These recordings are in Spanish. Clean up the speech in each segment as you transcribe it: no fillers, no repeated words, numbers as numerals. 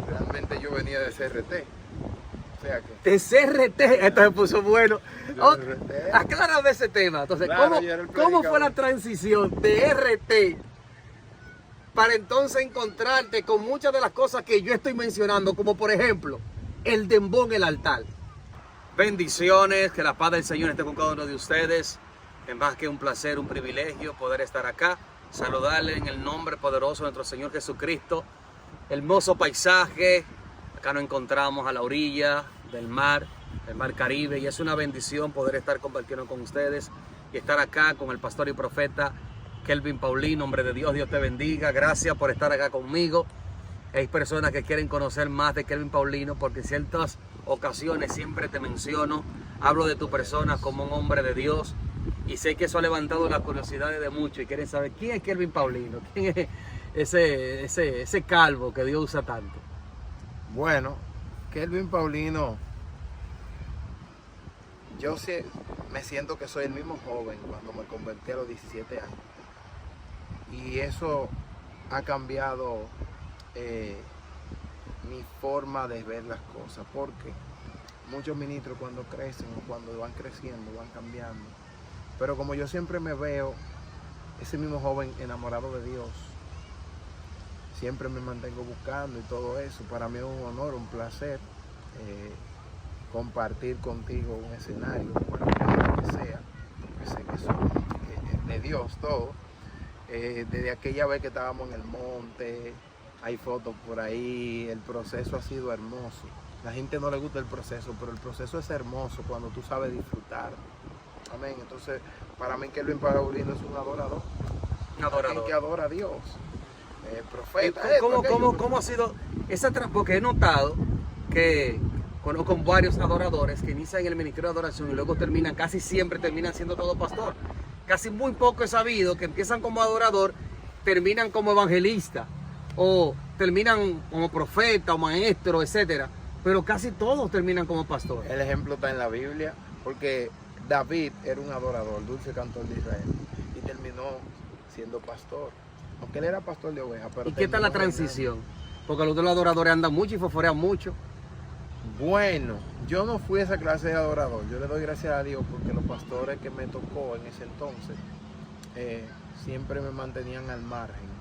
Realmente yo venía de CRT. O sea que... De CRT, esto se puso bueno. Yo de RT. Aclárame ese tema. Entonces, Claro, yo era el ¿cómo fue la predicador. transición de RT para entonces encontrarte con muchas de las cosas que yo estoy mencionando, como por ejemplo, el dembow en el altar? Bendiciones, que la paz del Señor esté con cada uno de ustedes. Es más que un placer, un privilegio poder estar acá, saludarle en el nombre poderoso de nuestro Señor Jesucristo. Hermoso paisaje, acá nos encontramos a la orilla del mar Caribe, y es una bendición poder estar compartiendo con ustedes y estar acá con el pastor y profeta Kelvin Paulino. Hombre de Dios, Dios te bendiga, gracias por estar acá conmigo. Hay personas que quieren conocer más de Kelvin Paulino porque en ciertas ocasiones siempre te menciono, hablo de tu persona como un hombre de Dios, y sé que eso ha levantado las curiosidades de muchos y quieren saber quién es Kelvin Paulino, quién es ese calvo que Dios usa tanto. Bueno, Kelvin Paulino, yo me siento que soy el mismo joven cuando me convertí a los 17 años. Y eso ha cambiado mi forma de ver las cosas, porque muchos ministros cuando crecen o cuando van creciendo van cambiando. Pero como yo siempre me veo ese mismo joven enamorado de Dios, siempre me mantengo buscando y todo eso. Para mí es un honor, un placer compartir contigo un escenario, cualquiera que sea, porque sé que son de Dios todo. Desde aquella vez que estábamos en el monte, hay fotos por ahí, el proceso ha sido hermoso. La gente no le gusta el proceso, pero el proceso es hermoso cuando tú sabes disfrutar. Amén. Entonces, para mí Kelvin Paulino es un adorador. Un adorador. Alguien que adora a Dios. Profeta. ¿Cómo ha sido esa porque he notado que conozco con varios adoradores que inician en el ministerio de adoración y luego casi siempre terminan siendo todo pastor? Casi muy poco he sabido que empiezan como adorador, terminan como evangelista o terminan como profeta o maestro, etcétera, pero casi todos terminan como pastor. El ejemplo está en la Biblia, porque David era un adorador, dulce cantor de Israel, y terminó siendo pastor. Aunque él era pastor de ovejas, pero... ¿Y qué tal la transición? Porque los adoradores andan mucho y fosforean mucho. Bueno, yo no fui esa clase de adorador. Yo le doy gracias a Dios porque los pastores que me tocó en ese entonces siempre me mantenían al margen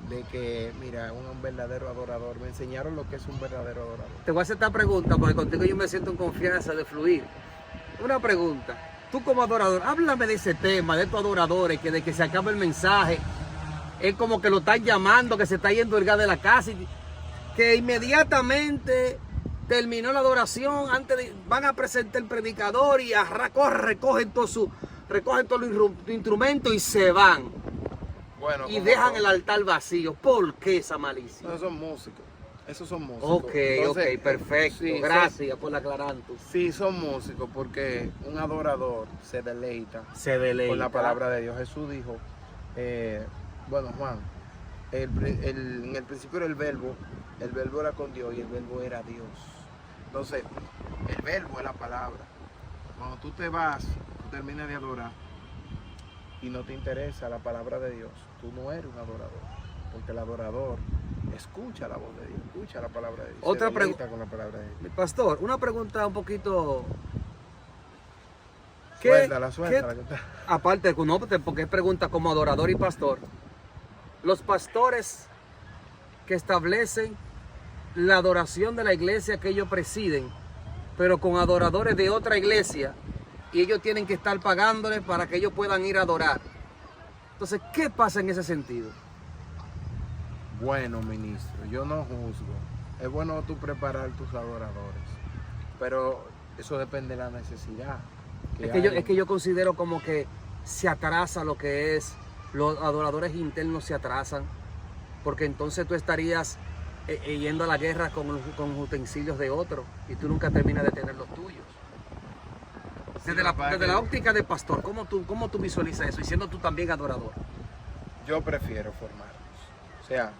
de que, mira, un verdadero adorador. Me enseñaron lo que es un verdadero adorador. Te voy a hacer esta pregunta porque contigo yo me siento en confianza de fluir. Una pregunta. Tú como adorador, háblame de ese tema, de tus adoradores, que de que se acaba el mensaje, es como que lo están llamando, que se está yendo el gas de la casa, y que inmediatamente terminó la adoración, van a presentar el predicador y recogen todos los instrumentos y se van. Bueno, Y dejan el altar vacío. ¿Por qué esa malicia? No, son músicos. Esos son músicos. Ok, Entonces, perfecto. sí, Gracias por aclarando. Sí, son músicos porque un adorador se deleita con la Con palabra de Dios. Jesús dijo, bueno, Juan, en el principio era el verbo era con Dios y el verbo era Dios. Entonces, el verbo es la palabra. Cuando tú te vas, tú terminas de adorar y no te interesa la palabra de Dios, tú no eres un adorador, porque el adorador escucha la voz de Dios, escucha la palabra de Dios. Otra pregunta con la palabra de Dios. Pastor, una pregunta un poquito... Suéltala. Aparte, no, porque es pregunta como adorador y pastor. Los pastores que establecen la adoración de la iglesia que ellos presiden, pero con adoradores de otra iglesia, y ellos tienen que estar pagándoles para que ellos puedan ir a adorar. Entonces, ¿qué pasa en ese sentido? Bueno, ministro, yo no juzgo. Es bueno tú preparar tus adoradores, pero eso depende de la necesidad. Es que yo considero como que se atrasa lo que es, los adoradores internos se atrasan, porque entonces tú estarías yendo a la guerra con utensilios de otro y tú nunca terminas de tener los tuyos. Desde la óptica de pastor, ¿cómo tú visualizas eso? Y siendo tú también adorador. Yo prefiero formarlos. O sea,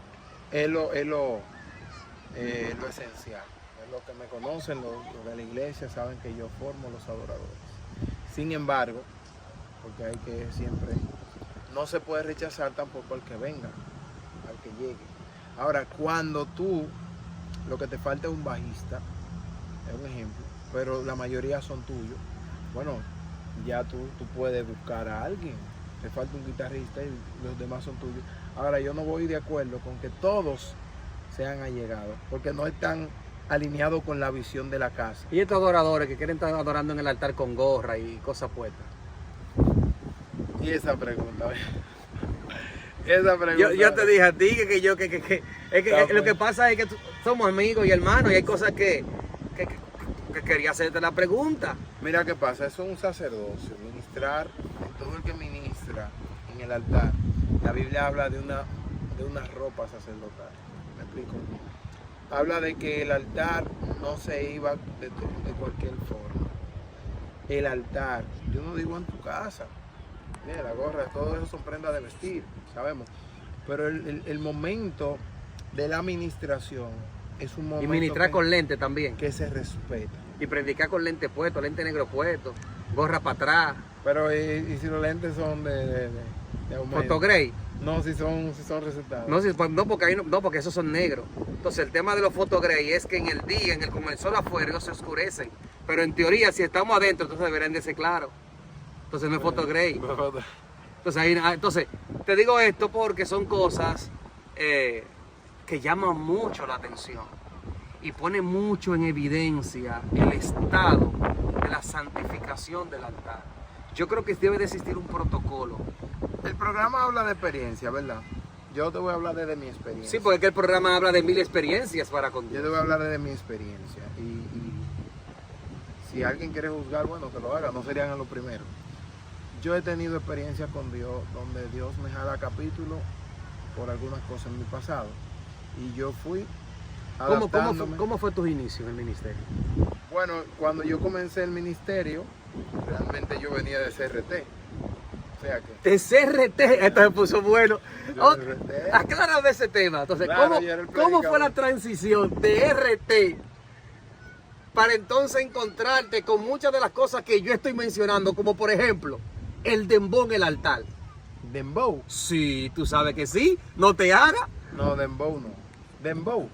es lo esencial. Es lo que me conocen, los de la iglesia saben que yo formo los adoradores. Sin embargo, porque hay que siempre, no se puede rechazar tampoco al que venga, al que llegue. Ahora, cuando tú lo que te falta es un bajista, es un ejemplo, pero la mayoría son tuyos. Bueno, ya tú puedes buscar a alguien, te falta un guitarrista y los demás son tuyos. Ahora, yo no voy de acuerdo con que todos sean allegados, porque no están alineados con la visión de la casa. Y estos adoradores que quieren estar adorando en el altar con gorra y cosas puestas. Y esa pregunta, esa pregunta. Yo te dije a ti que lo que pasa es que somos amigos y hermanos y hay cosas que quería hacerte la pregunta. Mira qué pasa, eso es un sacerdocio, ministrar, todo el que ministra en el altar. La Biblia habla de una ropa sacerdotal, ¿me explico? Habla de que el altar no se iba de cualquier forma. El altar, yo no digo en tu casa, mira, la gorra, todo eso son prendas de vestir, sabemos. Pero el momento de la administración es un momento Y ministrar con lente también. que se respeta. Y predicar con lente puesto, lente negro puesto, gorra para atrás. Pero y si los lentes son de aumento. Photogrey. No, si son recetados. No, porque esos son negros. Entonces el tema de los photogrey es que en el día, con el sol afuera, ellos se oscurecen. Pero en teoría, si estamos adentro, entonces deberían de ser claros. Entonces no es photogrey. Entonces, te digo esto porque son cosas que llaman mucho la atención y pone mucho en evidencia el estado de la santificación del altar. Yo creo que debe de existir un protocolo. El programa habla de experiencia, ¿verdad? Yo te voy a hablar de mi experiencia. Sí, porque es que el programa habla de 1000 experiencias para con Dios. Yo te voy a hablar de mi experiencia. Y si alguien quiere juzgar, bueno, que lo haga, no serían a los primeros. Yo he tenido experiencias con Dios, donde Dios me jala capítulo por algunas cosas en mi pasado. Y yo fui adaptándome. ¿Cómo fue tus inicios en el ministerio? Bueno, cuando yo comencé el ministerio, realmente yo venía de CRT. O sea que... De CRT, esto se puso bueno. Yo de RT. Aclárame ese tema. Entonces, Claro, yo era el ¿cómo fue predicador. la transición de RT para entonces encontrarte con muchas de las cosas que yo estoy mencionando, como por ejemplo, el dembow en el altar? Dembow. Sí, tú sabes que sí, no te hagas. No, Dembow no. Dembow.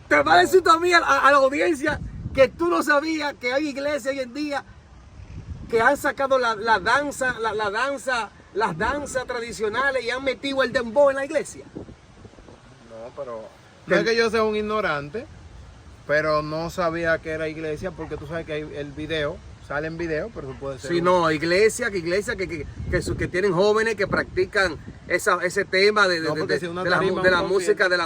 Te va a decir también a la audiencia que tú no sabías que hay iglesias hoy en día que han sacado las danzas tradicionales y han metido el dembow en la iglesia. No, pero... No es que yo sea un ignorante, pero no sabía que era iglesia, porque tú sabes que hay el video, sale en video, pero eso puede ser... Sí, no, iglesias que tienen jóvenes que practican ese tema de la música, de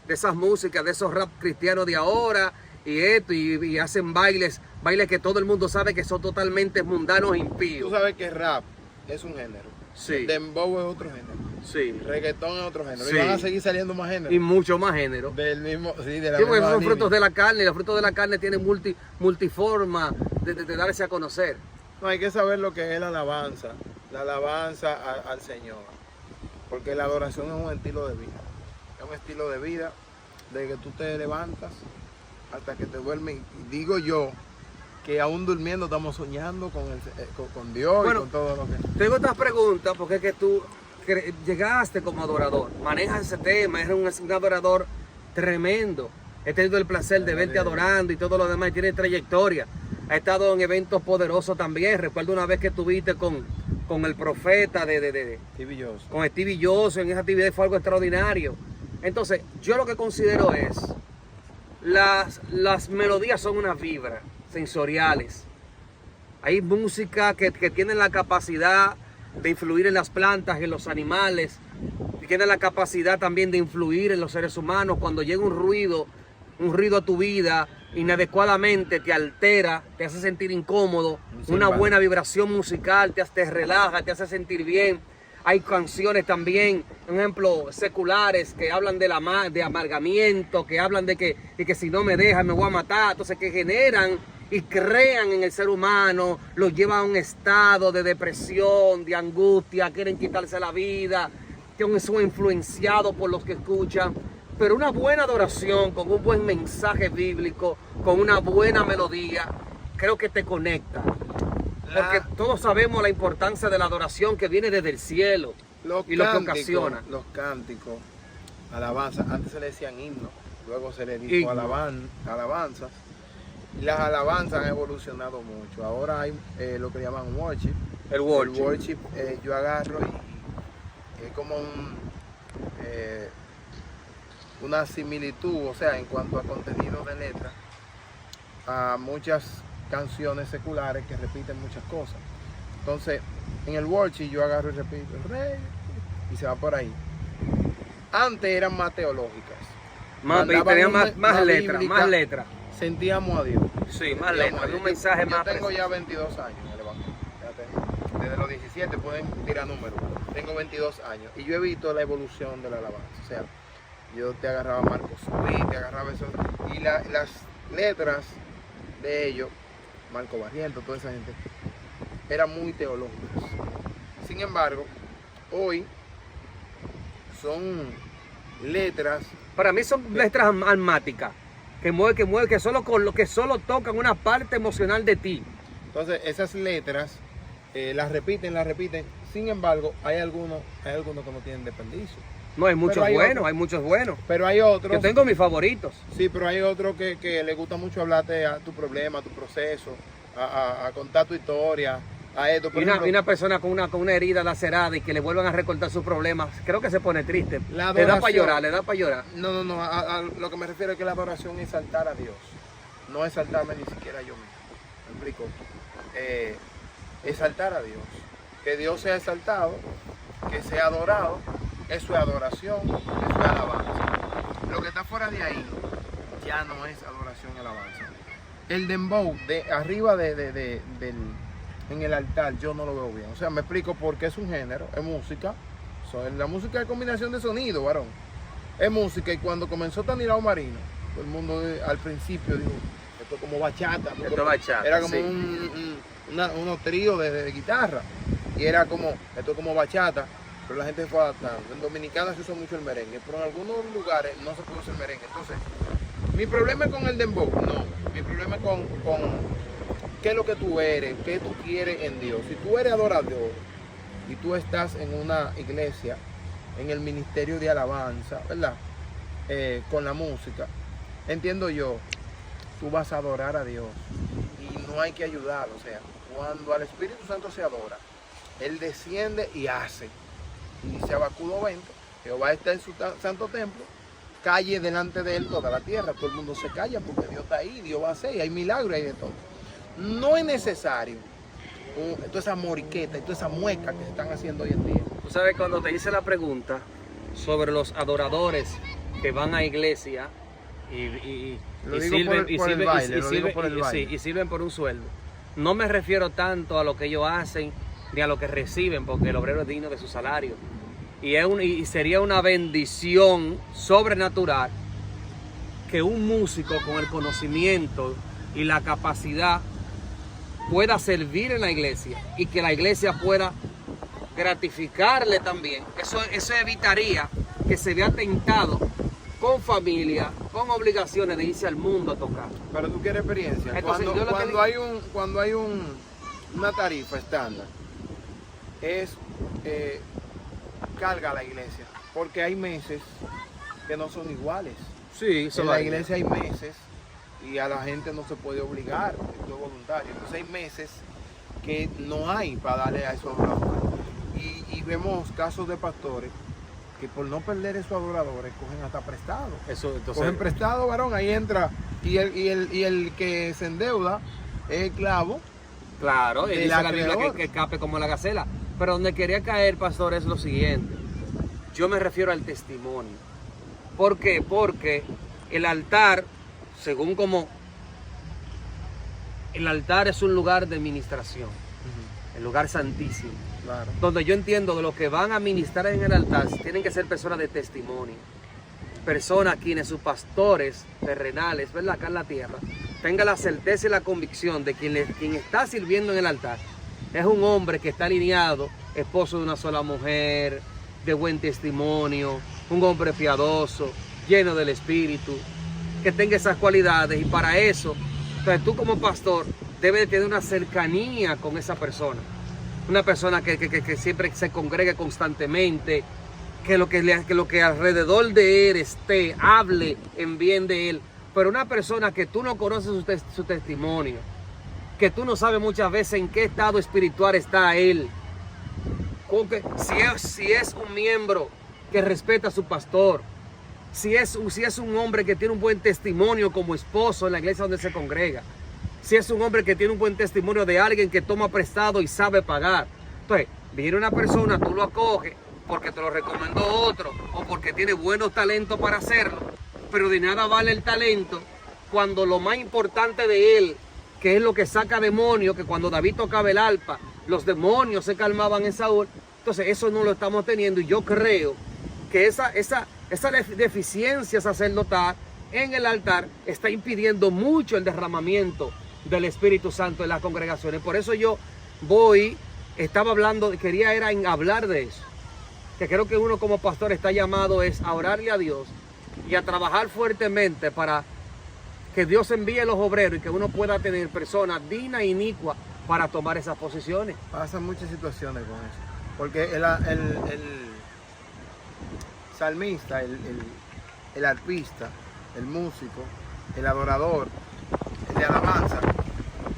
esas músicas, de esos rap cristianos de ahora, y hacen bailes que todo el mundo sabe que son totalmente mundanos e impíos. Tú sabes que rap es un género. Sí. Dembow es otro género. Sí. Reggaetón es otro género. Sí. Y van a seguir saliendo más géneros. Y mucho más género. Del mismo, sí, de la Sí, porque misma son línea. frutos de la carne, y los frutos de la carne tienen multiforma de darse a conocer. No, hay que saber lo que es la alabanza al Señor, porque la adoración es un estilo de vida, es un estilo de vida de que tú te levantas hasta que te duermes. Y digo yo que aún durmiendo estamos soñando con Dios, Bueno, y con todo lo que... Tengo estas preguntas porque es que tú llegaste como adorador, manejas ese tema, eres un adorador tremendo. He tenido el placer de verte adorando y todo lo demás, y tienes trayectoria. Has estado en eventos poderosos también. Recuerdo una vez que estuviste con el profeta Stevie Jobs. con Stevie Jobs, en esa actividad fue algo extraordinario. Entonces, yo lo que considero es, las melodías son unas vibras sensoriales. Hay música que tiene la capacidad de influir en las plantas, en los animales, y tiene la capacidad también de influir en los seres humanos. Cuando llega un ruido a tu vida, inadecuadamente te altera, te hace sentir incómodo. Una buena vibración musical te relaja, te hace sentir bien. Hay canciones también, por ejemplo, seculares, que hablan de amargamiento, que hablan de que si no me dejan me voy a matar. Entonces, que generan y crean en el ser humano, los llevan a un estado de depresión, de angustia, quieren quitarse la vida, que son influenciados por los que escuchan. Pero una buena adoración, con un buen mensaje bíblico, con una buena melodía, creo que te conecta. Porque todos sabemos la importancia de la adoración que viene desde el cielo y lo que ocasiona. Los cánticos, alabanza, antes se le decían himnos. luego se le dijo alabanzas. Y las alabanzas han evolucionado mucho. Ahora hay lo que llaman worship. El worship. El worship yo agarro y es como una similitud, o sea, en cuanto a contenido de letra, a muchas canciones seculares que repiten muchas cosas. Entonces, en el worship yo agarro y repito, el rey, y se va por ahí. Antes eran más teológicas. Tenían más letras, bíblica, más letras. Sentíamos a Dios. Sí, más letras, un mensaje más. Yo tengo ya 22 años en el evangelio. Desde los 17 pueden tirar números. Tengo 22 años y yo he visto la evolución de la alabanza. O sea, yo te agarraba Marcos Witt, te agarraba eso. Y las letras de ellos, Marco Barrientos, toda esa gente, eran muy teológicas. Sin embargo, hoy son letras. Para mí son letras almáticas, que solo tocan una parte emocional de ti. Entonces, esas letras las repiten. Sin embargo, hay algunos que no tienen desperdicio. No, hay muchos buenos. Pero hay otros. Yo tengo mis favoritos. Sí, pero hay otros que les gusta mucho hablarte a tu problema, a tu proceso, a contar tu historia, a esto. Y una persona con una herida lacerada y que le vuelvan a recortar sus problemas, creo que se pone triste. Le da para llorar. No. A lo que me refiero es que la adoración es exaltar a Dios. No exaltarme ni siquiera yo mismo. ¿Me explico? Exaltar a Dios. Que Dios sea exaltado, que sea adorado. Eso es adoración, eso es alabanza. Lo que está fuera de ahí ya no es adoración y alabanza. El dembow de arriba en el altar yo no lo veo bien. O sea, me explico porque es un género, es música. La música es combinación de sonido, varón. Es música y cuando comenzó Tanilao Marino, todo el mundo al principio dijo, esto es como bachata. Era como unos tríos de guitarra. Y era como, esto es como bachata. Pero la gente fue adaptando. En Dominicana se usa mucho el merengue, pero en algunos lugares no se puede usar el merengue. Entonces, mi problema es con el dembow, no. Mi problema es con qué es lo que tú eres, qué tú quieres en Dios. Si tú eres adorador y tú estás en una iglesia, en el ministerio de alabanza, ¿verdad? Con la música, entiendo yo, tú vas a adorar a Dios y no hay que ayudarlo. O sea, cuando al Espíritu Santo se adora, Él desciende y hace. Y dice Habacuc 2:20, Jehová está en su santo templo, calle delante de él toda la tierra. Todo el mundo se calla porque Dios está ahí, Dios va a hacer, y hay milagros, hay de todo. No es necesario toda esa moriqueta y toda esa mueca que se están haciendo hoy en día. Tú sabes, cuando te hice la pregunta sobre los adoradores que van a iglesia y sirven por un sueldo, no me refiero tanto a lo que ellos hacen ni a lo que reciben, porque el obrero es digno de su salario. Y sería una bendición sobrenatural que un músico con el conocimiento y la capacidad pueda servir en la iglesia y que la iglesia pueda gratificarle también. Eso evitaría que se vea tentado con familia, con obligaciones de irse al mundo a tocar. Pero tú quieres experiencia. Entonces, cuando hay una tarifa estándar, carga a la iglesia, porque hay meses que no son iguales. Sí, en la iglesia hay meses y a la gente no se puede obligar, esto es voluntario. Entonces hay meses que no hay para darle a esos adoradores. Y vemos casos de pastores que por no perder esos adoradores cogen hasta prestado. Cogen prestado, varón, ahí entra y el que se endeuda es el clavo. Claro, y dice la Biblia que escape como la gacela. Pero donde quería caer, pastor, es lo siguiente. Yo me refiero al testimonio. ¿Por qué? Porque el altar, según como el altar es un lugar de ministración, el lugar santísimo. Claro. Donde yo entiendo que los que van a ministrar en el altar tienen que ser personas de testimonio. Personas quienes sus pastores terrenales, ¿verdad? Acá en la tierra, tengan la certeza y la convicción de quien está sirviendo en el altar es un hombre que está alineado, esposo de una sola mujer, de buen testimonio, un hombre piadoso, lleno del Espíritu, que tenga esas cualidades. Y para eso, entonces tú como pastor debes de tener una cercanía con esa persona. Una persona que siempre se congregue constantemente, que lo que alrededor de él esté, hable en bien de él. Pero una persona que tú no conoces su testimonio, que tú no sabes muchas veces en qué estado espiritual está él, si es un miembro que respeta a su pastor, si es un hombre que tiene un buen testimonio como esposo en la iglesia donde se congrega, si es un hombre que tiene un buen testimonio de alguien que toma prestado y sabe pagar. Entonces, viene una persona, tú lo acoges porque te lo recomendó otro o porque tiene buenos talentos para hacerlo, pero de nada vale el talento cuando lo más importante de él, que es lo que saca demonios, que cuando David tocaba el arpa, los demonios se calmaban en Saúl. Entonces eso no lo estamos teniendo, y yo creo que esa deficiencia sacerdotal en el altar está impidiendo mucho el derramamiento del Espíritu Santo en las congregaciones. Por eso yo estaba hablando, quería hablar de eso, que creo que uno como pastor está llamado es a orarle a Dios y a trabajar fuertemente para que Dios envíe los obreros y que uno pueda tener personas dignas e inicuas para tomar esas posiciones. Pasan muchas situaciones con eso, porque el salmista, el arpista, el músico, el adorador, el de alabanza,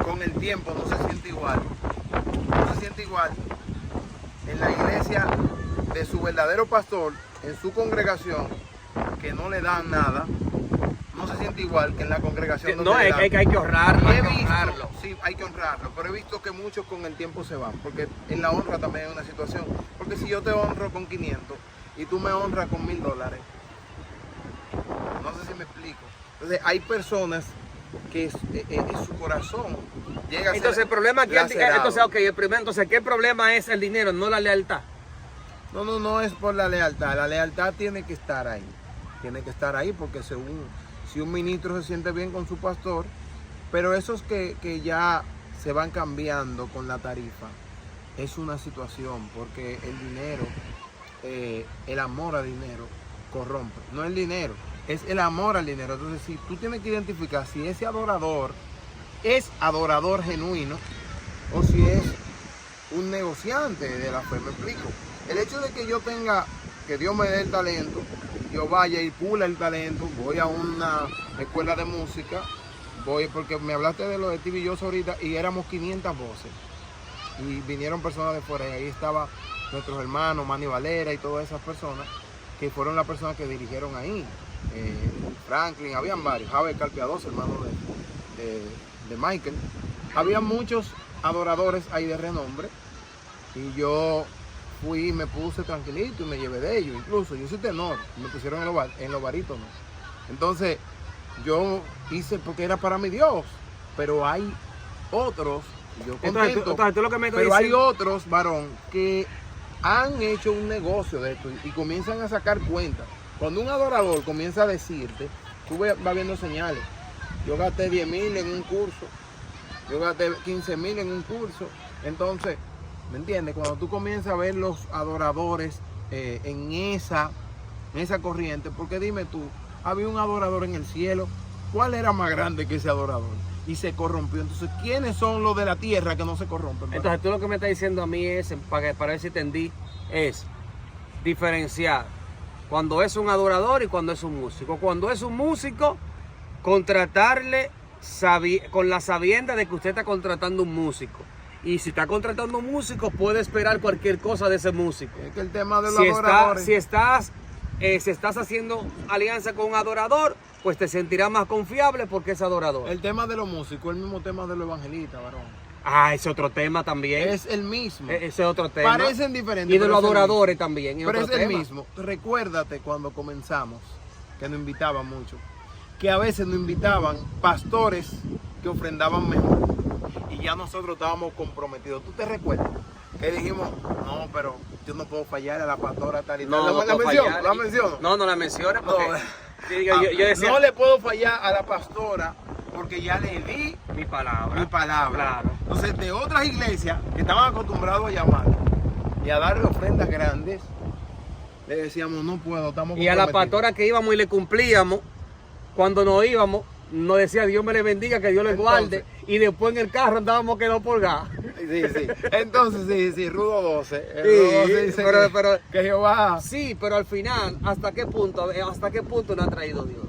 con el tiempo no se siente igual. No se siente igual en la iglesia de su verdadero pastor, en su congregación, que no le dan nada. No se siente igual que en la congregación donde no, hay que honrarlo, sí, hay que honrarlo, pero he visto que muchos con el tiempo se van, porque en la honra también hay una situación, porque si yo te honro con 500 y tú me honras con $1000, no sé si me explico. Entonces hay personas que en su corazón llega a ser entonces el problema aquí, entonces ¿qué problema es el dinero, no la lealtad? No es por la lealtad tiene que estar ahí, porque si un ministro se siente bien con su pastor, pero esos que ya se van cambiando con la tarifa, es una situación, porque el dinero, el amor al dinero corrompe, no el dinero, es el amor al dinero. Entonces, si tú tienes que identificar si ese adorador es adorador genuino o si es un negociante de la fe, me explico. El hecho de que yo tenga, que Dios me dé el talento, yo vaya y pula el talento, voy a una escuela de música, porque me hablaste de lo de Stevie Jobs ahorita, y éramos 500 voces, y vinieron personas de fuera, y ahí estaba nuestros hermanos, Manny Valera y todas esas personas, que fueron las personas que dirigieron ahí, Franklin, habían varios, Javier Carpiadoso, hermano de Michael, había muchos adoradores ahí de renombre, y yo fui y me puse tranquilito y me llevé de ellos. Incluso yo soy tenor, me pusieron en los barítonos. Entonces yo hice porque era para mi Dios, pero hay otros, y yo contento, entonces, tú lo que me pero hay otros, varón, que han hecho un negocio de esto y comienzan a sacar cuentas. Cuando un adorador comienza a decirte, tú vas viendo señales. Yo gasté 10,000 en un curso, yo gasté 15,000 en un curso. Entonces, ¿me entiendes? Cuando tú comienzas a ver los adoradores en esa corriente, porque dime tú, había un adorador en el cielo, ¿cuál era más grande que ese adorador? Y se corrompió. Entonces, ¿quiénes son los de la tierra que no se corrompen? Entonces, tú lo que me estás diciendo a mí es, para ver si entendí, es diferenciar cuando es un adorador y cuando es un músico. Cuando es un músico, contratarle con la sabienda de que usted está contratando un músico. Y si está contratando un músico, puede esperar cualquier cosa de ese músico. Es que el tema de los adoradores. Si estás haciendo alianza con un adorador, pues te sentirás más confiable porque es adorador. El tema de los músicos, el mismo tema de los evangelistas, varón. Ah, ese otro tema también. Es el mismo. Ese es otro tema. Parecen diferentes. Y de los adoradores también. Pero es el mismo. Recuérdate cuando comenzamos, que nos invitaban mucho, que a veces nos invitaban pastores que ofrendaban mejor. Y ya nosotros estábamos comprometidos. ¿Tú te recuerdas? Que dijimos, no, pero yo no puedo fallar a la pastora tal y tal. No, ¿La menciono? No la menciones porque yo decía, no le puedo fallar a la pastora porque ya le di mi palabra. Claro. Entonces, de otras iglesias que estaban acostumbrados a llamar y a darle ofrendas grandes, le decíamos, no puedo, estamos comprometidos. Y a la pastora que íbamos y le cumplíamos, cuando nos íbamos, nos decía Dios me le bendiga, que Dios le guarde, y después en el carro andábamos que no por gas. Sí. Entonces, sí, Rudo 12. El Sí, Rudo 12 dice pero que Jehová... sí, pero al final, ¿hasta qué punto nos ha traído Dios?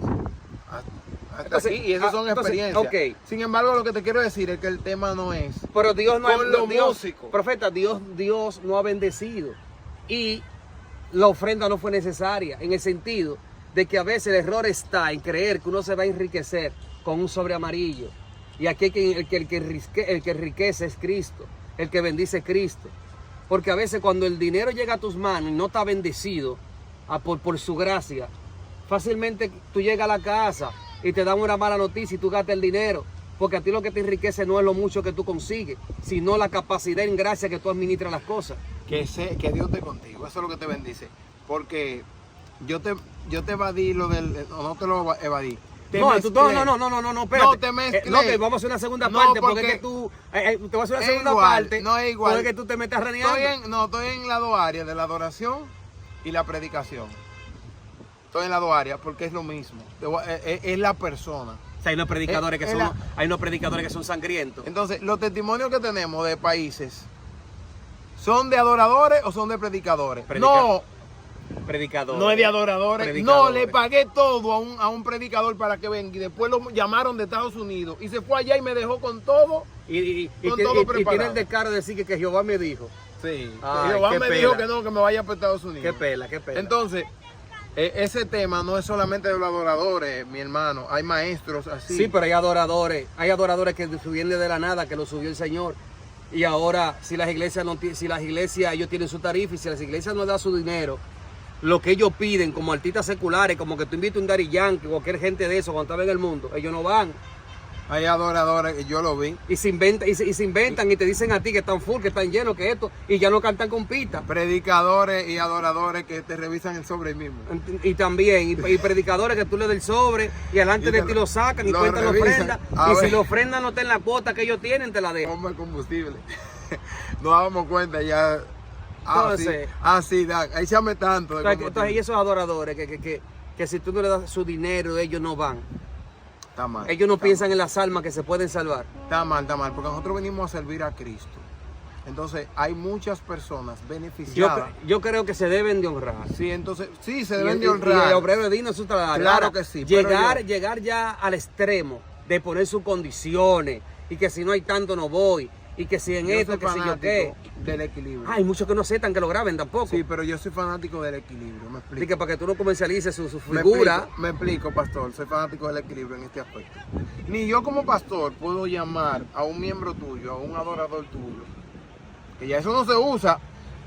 Hasta Entonces, aquí, y esas son entonces, experiencias. ok. Sin embargo, lo que te quiero decir es que el tema no es... Pero Dios no Con los Dios, músicos. profeta, Dios no ha bendecido. Y la ofrenda no fue necesaria, en el sentido de que a veces el error está en creer que uno se va a enriquecer con un sobre amarillo. Y aquí el que enriquece es Cristo, el que bendice es Cristo. Porque a veces cuando el dinero llega a tus manos y no está bendecido por su gracia, fácilmente tú llegas a la casa y te dan una mala noticia y tú gastas el dinero. Porque a ti lo que te enriquece no es lo mucho que tú consigues, sino la capacidad en gracia que tú administras las cosas. Que Dios esté contigo, eso es lo que te bendice. Porque yo te evadí lo del... No te lo evadí. No, espérate. No, te mezclé. No, que vamos a hacer una segunda No, parte, porque porque es que tú... te voy a hacer una es segunda igual, parte, no es igual. porque es que tú te metes raneando. Estoy en las dos áreas, de la adoración y la predicación. Estoy en las dos áreas porque es lo mismo. Es la persona. O sea, hay unos predicadores que son sangrientos. Entonces, los testimonios que tenemos de países, ¿son de adoradores o son de predicadores? Predicadores. No es de adoradores. Predicadores. No, le pagué todo a un predicador para que venga y después lo llamaron de Estados Unidos y se fue allá y me dejó con todo. Y todo tiene preparado. el descaro de decir que Jehová me dijo. Sí. Ay, Jehová qué me pela. dijo que no, que me vaya para Estados Unidos. Qué pela. Entonces, ese tema no es solamente de los adoradores, mi hermano. Hay maestros así. Sí, pero hay adoradores que subieron de la nada, que lo subió el Señor. Y ahora, si las iglesias ellos tienen su tarifa y si las iglesias no dan su dinero, lo que ellos piden como artistas seculares, como que tú invites un Daddy Yankee o cualquier gente de eso cuando estaba en el mundo, ellos no van. Hay adoradores, yo lo vi. Y se inventan y te dicen a ti que están full, que están llenos, que esto, y ya no cantan con pita. Predicadores y adoradores que te revisan el sobre mismo. Y también, y predicadores que tú le des el sobre y delante de ti lo sacan y lo cuentan la revisan. ofrenda. Y si la ofrenda no está en la cuota que ellos tienen, te la dejan. Bomba de combustible. Nos damos cuenta ya. Entonces, Ahí se ame tanto. entonces, y esos adoradores que si tú no le das su dinero, ellos no van. Está mal. Ellos no está piensan en las almas que se pueden salvar. Está mal, porque nosotros venimos a servir a Cristo. Entonces, hay muchas personas beneficiadas. Yo creo que se deben de honrar. Sí, entonces, sí, se deben de Y honrar. el obrero digno es su trabajo. Claro Ahora, que sí, pero llegar ya al extremo de poner sus condiciones y que si no hay tanto no voy y que si en Yo esto, soy que si yo qué. fanático del equilibrio. Hay muchos que no aceptan que lo graben tampoco. Sí, pero yo soy fanático del equilibrio, me explico. Así que para que tú no comercialices su Me figura. me explico, pastor, soy fanático del equilibrio en este aspecto. Ni yo como pastor puedo llamar a un miembro tuyo, a un adorador tuyo, que ya eso no se usa,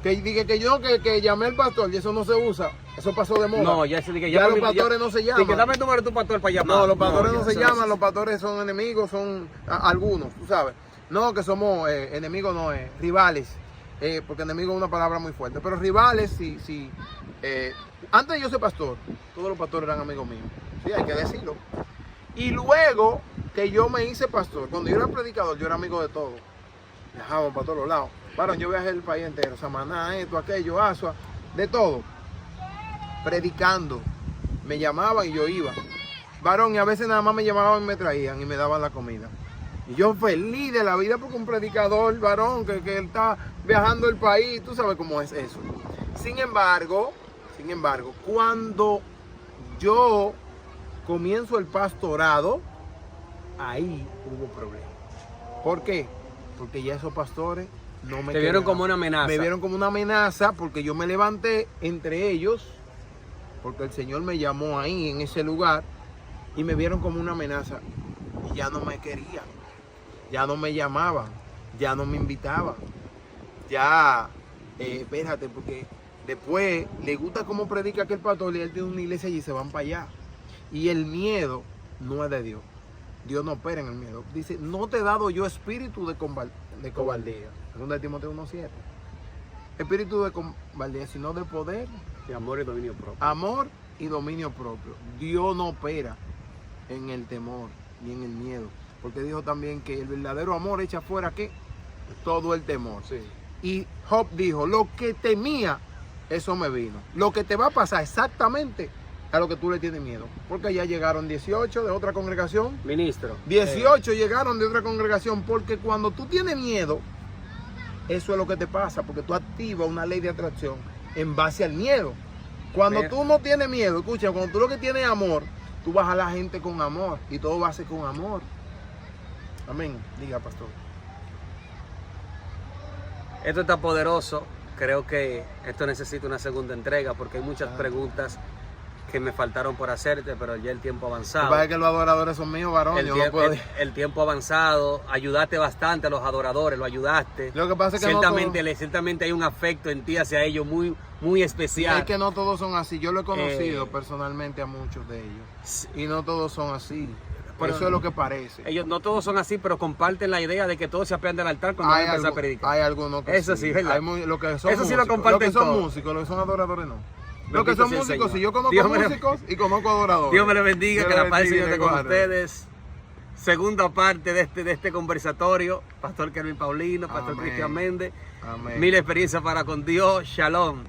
que diga que yo que llamé al pastor y eso no se usa, eso pasó de moda. No, ya se dice que ya los pastores no se llaman. Y que dame el número de tu pastor para llamar. No, los pastores no, ya, se llaman, los pastores son enemigos, son algunos, tú sabes. No, que somos enemigos, no, rivales, porque enemigo es una palabra muy fuerte, pero rivales, sí. Antes de yo ser pastor, todos los pastores eran amigos míos, sí, hay que decirlo. Y luego que yo me hice pastor, cuando yo era predicador, yo era amigo de todos. Viajábamos para todos los lados. Varón, yo viajé el país entero, Samaná, esto, aquello, Asua, de todo. Predicando. Me llamaban y yo iba. Varón, y a veces nada más me llamaban y me traían y me daban la comida. Y yo feliz de la vida porque un predicador, varón, que él está viajando el país, tú sabes cómo es eso. Sin embargo, cuando yo comienzo el pastorado, ahí hubo problemas. ¿Por qué? Porque ya esos pastores no me Te vieron como una amenaza. Me vieron como una amenaza porque yo me levanté entre ellos, porque el Señor me llamó ahí en ese lugar y me vieron como una amenaza y ya no me querían. Ya no me llamaban, ya no me invitaban, ya, espérate, porque después le gusta cómo predica aquel pastor y él tiene una iglesia y se van para allá. Y el miedo no es de Dios. Dios no opera en el miedo. Dice, no te he dado yo espíritu de cobardía. Segunda de Timoteo 1:7. Espíritu de cobardía, sino de poder, De amor y dominio propio. amor y dominio propio. Dios no opera en el temor ni en el miedo. Porque dijo también que el verdadero amor echa fuera ¿qué? Todo el temor. Sí. Y Job dijo, lo que temía, eso me vino. Lo que te va a pasar exactamente a lo que tú le tienes miedo. Porque ya llegaron 18 de otra congregación. Ministro. 18 llegaron de otra congregación. Porque cuando tú tienes miedo, Eso es lo que te pasa, porque tú activas una ley de atracción en base al miedo. Cuando Mira. tú no tienes miedo, escucha, cuando tú lo que tienes es amor, tú vas a la gente con amor y todo va a ser con amor. Amén. Diga, pastor. Esto está poderoso. Creo que esto necesita una segunda entrega porque hay muchas preguntas que me faltaron por hacerte, pero ya el tiempo Lo que avanzado. pasa es que los adoradores son míos, varón. El, Yo no tiempo, puedo. el tiempo avanzado, ayudaste bastante a los adoradores, lo ayudaste. Lo que pasa es que Ciertamente hay un afecto en ti hacia ellos muy, muy especial. es que no todos son así. Yo lo he conocido Eh, personalmente a muchos de ellos. Y no todos son así. Pero- Eso es lo que parece. Ellos no todos son así, pero comparten la idea de que todos se apean del altar cuando van a empezar a predicar. Hay algunos que Eso sí, ¿verdad? Hay lo que son Eso sí lo músicos. comparten Los que son todos. músicos, los que son adoradores no. Los que Bendito son sea el músicos, Señor. sí, yo conozco Dios me lo- músicos y conozco adoradores. Dios me le bendiga, Dios que le la paz del bendiga Señor y esté con guarde. ustedes. Segunda parte de este conversatorio. Pastor Kelvin Paulino, Pastor Amén. Cristian Méndez. Amén. Mil experiencias para con Dios. Shalom.